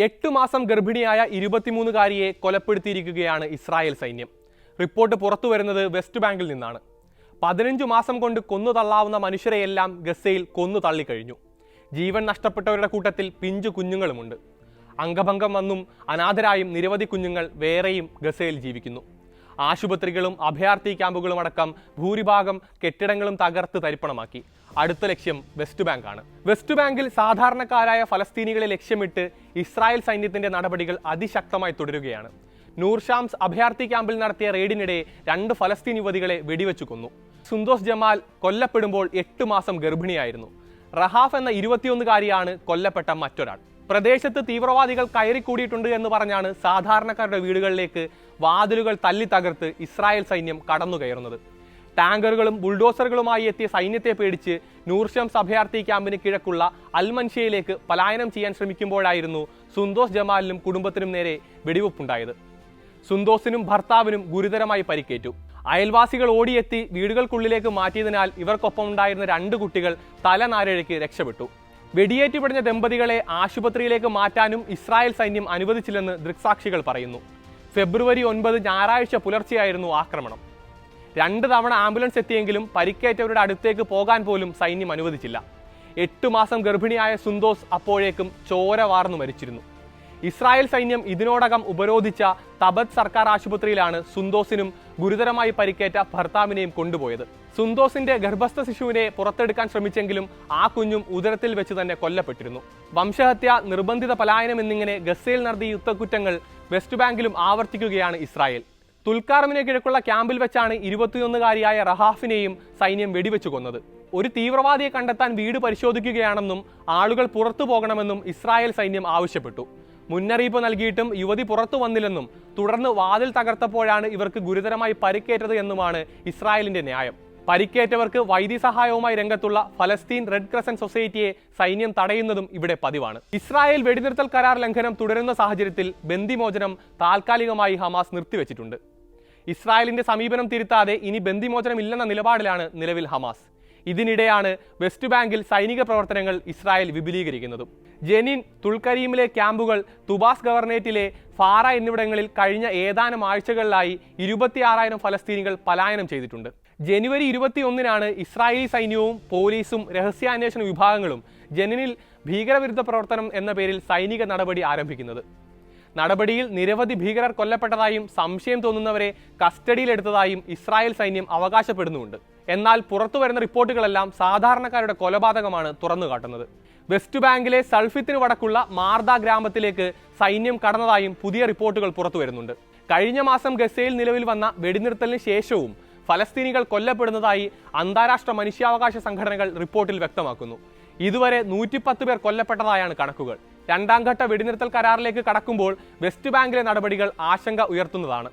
8 മാസം ഗർഭിണിയായ 23-കാരിയെ കൊലപ്പെടുത്തിയിരിക്കുകയാണ് ഇസ്രായേൽ സൈന്യം. റിപ്പോർട്ട് പുറത്തുവരുന്നത് വെസ്റ്റ് ബാങ്കിൽ നിന്നാണ്. 15 മാസം കൊണ്ട് കൊന്നു തള്ളാവുന്ന മനുഷ്യരെയെല്ലാം ഗസയിൽ കൊന്നു തള്ളിക്കഴിഞ്ഞു. ജീവൻ നഷ്ടപ്പെട്ടവരുടെ കൂട്ടത്തിൽ പിഞ്ചു കുഞ്ഞുങ്ങളുമുണ്ട്. അംഗഭംഗം വന്നും അനാഥരായും നിരവധി കുഞ്ഞുങ്ങൾ വേറെയും ഗസയിൽ ജീവിക്കുന്നു. ആശുപത്രികളും അഭയാർത്ഥി ക്യാമ്പുകളും അടക്കം ഭൂരിഭാഗം കെട്ടിടങ്ങളും തകർത്ത് തരിപ്പണമാക്കി. അടുത്ത ലക്ഷ്യം വെസ്റ്റ് ബാങ്കാണ്. വെസ്റ്റ് ബാങ്കിൽ സാധാരണക്കാരായ ഫലസ്തീനികളെ ലക്ഷ്യമിട്ട് ഇസ്രായേൽ സൈന്യത്തിന്റെ നടപടികൾ അതിശക്തമായി തുടരുകയാണ്. നൂർ ഷാംസ് അഭയാർത്ഥി ക്യാമ്പിൽ നടത്തിയ റെയ്ഡിനിടെ 2 ഫലസ്തീൻ യുവതികളെ വെടിവെച്ചു കൊന്നു. സുന്തോസ് ജമാൽ കൊല്ലപ്പെടുമ്പോൾ 8 മാസം ഗർഭിണിയായിരുന്നു. റഹാഫ് എന്ന 21-കാരിയാണ് കൊല്ലപ്പെട്ട മറ്റൊരാൾ. പ്രദേശത്ത് തീവ്രവാദികൾ കയറിക്കൂടിയിട്ടുണ്ട് എന്ന് പറഞ്ഞാണ് സാധാരണക്കാരുടെ വീടുകളിലേക്ക് വാതിലുകൾ തല്ലി തകർത്ത് ഇസ്രായേൽ സൈന്യം കടന്നുകയറുന്നത്. ടാങ്കറുകളും ബുൾഡോസറുകളുമായി എത്തിയ സൈന്യത്തെ പേടിച്ച് നൂർ ഷംസ് അഭയാർത്ഥി ക്യാമ്പിന് കിഴക്കുള്ള അൽമൻഷയിലേക്ക് പലായനം ചെയ്യാൻ ശ്രമിക്കുമ്പോഴായിരുന്നു സുന്തോസ് ജമാലിനും കുടുംബത്തിനും നേരെ വെടിവെപ്പുണ്ടായത്. സുന്തോസിനും ഭർത്താവിനും ഗുരുതരമായി പരിക്കേറ്റു. അയൽവാസികൾ ഓടിയെത്തി വീടുകൾക്കുള്ളിലേക്ക് മാറ്റിയതിനാൽ ഇവർക്കൊപ്പം ഉണ്ടായിരുന്ന 2 കുട്ടികൾ തലനാരിഴയ്ക്ക് രക്ഷപ്പെട്ടു. വെടിയേറ്റുപിടഞ്ഞ ദമ്പതികളെ ആശുപത്രിയിലേക്ക് മാറ്റാനും ഇസ്രായേൽ സൈന്യം അനുവദിച്ചില്ലെന്ന് ദൃക്സാക്ഷികൾ പറയുന്നു. ഫെബ്രുവരി 9 ഞായറാഴ്ച പുലർച്ചെയായിരുന്നു ആക്രമണം. 2 തവണ ആംബുലൻസ് എത്തിയെങ്കിലും പരിക്കേറ്റവരുടെ അടുത്തേക്ക് പോകാൻ പോലും സൈന്യം അനുവദിച്ചില്ല. 8 മാസം ഗർഭിണിയായ സുന്തോസ് അപ്പോഴേക്കും ചോര വാർന്നു മരിച്ചിരുന്നു. ഇസ്രായേൽ സൈന്യം ഇതിനോടകം ഉപരോധിച്ച തബത് സർക്കാർ ആശുപത്രിയിലാണ് സുന്തോസിനും ഗുരുതരമായി പരിക്കേറ്റ ഭർത്താവിനെയും കൊണ്ടുപോയത്. സുന്തോസിന്റെ ഗർഭസ്ഥ ശിശുവിനെ പുറത്തെടുക്കാൻ ശ്രമിച്ചെങ്കിലും ആ കുഞ്ഞും ഉദരത്തിൽ വെച്ച് തന്നെ കൊല്ലപ്പെട്ടിരുന്നു. വംശഹത്യ, നിർബന്ധിത പലായനം എന്നിങ്ങനെ ഗസയിൽ നടത്തിയ യുദ്ധക്കുറ്റങ്ങൾ വെസ്റ്റ് ബാങ്കിലും ആവർത്തിക്കുകയാണ് ഇസ്രായേൽ. തുൽക്കാർമിന് കിഴക്കുള്ള ക്യാമ്പിൽ വെച്ചാണ് 21-കാരിയായ റഹാഫിനെയും സൈന്യം വെടിവെച്ചു കൊന്നത്. ഒരു തീവ്രവാദിയെ കണ്ടെത്താൻ വീട് പരിശോധിക്കുകയാണെന്നും ആളുകൾ പുറത്തു പോകണമെന്നും ഇസ്രായേൽ സൈന്യം ആവശ്യപ്പെട്ടു. മുന്നറിയിപ്പ് നൽകിയിട്ടും യുവതി പുറത്തു വന്നില്ലെന്നും തുടർന്ന് വാതിൽ തകർത്തപ്പോഴാണ് ഇവർക്ക് ഗുരുതരമായി പരിക്കേറ്റത് എന്നുമാണ് ഇസ്രായേലിന്റെ ന്യായം. പരിക്കേറ്റവർക്ക് വൈദ്യസഹായവുമായി രംഗത്തുള്ള ഫലസ്തീൻ റെഡ് ക്രസന്റ് സൊസൈറ്റിയെ സൈന്യം തടയുന്നതും ഇവിടെ പതിവാണ്. ഇസ്രായേൽ വെടിനിർത്തൽ കരാർ ലംഘനം തുടരുന്ന സാഹചര്യത്തിൽ ബന്ദിമോചനം താൽക്കാലികമായി ഹമാസ് നിർത്തിവെച്ചിട്ടുണ്ട്. ഇസ്രായേലിന്റെ സമീപനം തിരുത്താതെ ഇനി ബന്ദിമോചനം ഇല്ലെന്ന നിലപാടിലാണ് നിലവിൽ ഹമാസ്. ഇതിനിടെയാണ് വെസ്റ്റ് ബാങ്കിൽ സൈനിക പ്രവർത്തനങ്ങൾ ഇസ്രായേൽ വിപുലീകരിക്കുന്നതും. ജെനിൻ, തുൾക്കരീമിലെ ക്യാമ്പുകൾ, തുബാസ് ഗവർണേറ്റിലെ ഫാറ എന്നിവിടങ്ങളിൽ കഴിഞ്ഞ ഏതാനും ആഴ്ചകളിലായി 26,000 ഫലസ്തീനികൾ പലായനം ചെയ്തിട്ടുണ്ട്. ജനുവരി 21-നാണ് ഇസ്രായേലി സൈന്യവും പോലീസും രഹസ്യാന്വേഷണ വിഭാഗങ്ങളും ജെനിനിൽ ഭീകരവിരുദ്ധ പ്രവർത്തനം എന്ന പേരിൽ സൈനിക നടപടി ആരംഭിക്കുന്നത്. നടപടിയിൽ നിരവധി ഭീകരർ കൊല്ലപ്പെട്ടതായും സംശയം തോന്നുന്നവരെ കസ്റ്റഡിയിലെടുത്തതായും ഇസ്രായേൽ സൈന്യം അവകാശപ്പെടുന്നുമുണ്ട്. എന്നാൽ പുറത്തുവരുന്ന റിപ്പോർട്ടുകളെല്ലാം സാധാരണക്കാരുടെ കൊലപാതകമാണ് തുറന്നുകാട്ടുന്നത്. വെസ്റ്റ് ബാങ്കിലെ സൾഫിത്തിന് വടക്കുള്ള മാർദ ഗ്രാമത്തിലേക്ക് സൈന്യം കടന്നതായും പുതിയ റിപ്പോർട്ടുകൾ പുറത്തുവരുന്നുണ്ട്. കഴിഞ്ഞ മാസം ഗസയിൽ നിലവിൽ വന്ന വെടിനിർത്തലിന് ശേഷവും ഫലസ്തീനികൾ കൊല്ലപ്പെടുന്നതായി അന്താരാഷ്ട്ര മനുഷ്യാവകാശ സംഘടനകൾ റിപ്പോർട്ടിൽ വ്യക്തമാക്കുന്നു. ഇതുവരെ 110 പേർ കൊല്ലപ്പെട്ടതായാണ് കണക്കുകൾ. 2ാം ഘട്ട വെടിനിർത്തൽ കരാറിലേക്ക് കടക്കുമ്പോൾ വെസ്റ്റ് ബാങ്കിലെ നടപടികൾ ആശങ്ക ഉയർത്തുന്നതാണ്.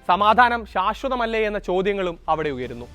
സമാധാനം ശാശ്വതമല്ലേ എന്ന ചോദ്യങ്ങളും അവിടെ ഉയരുന്നു.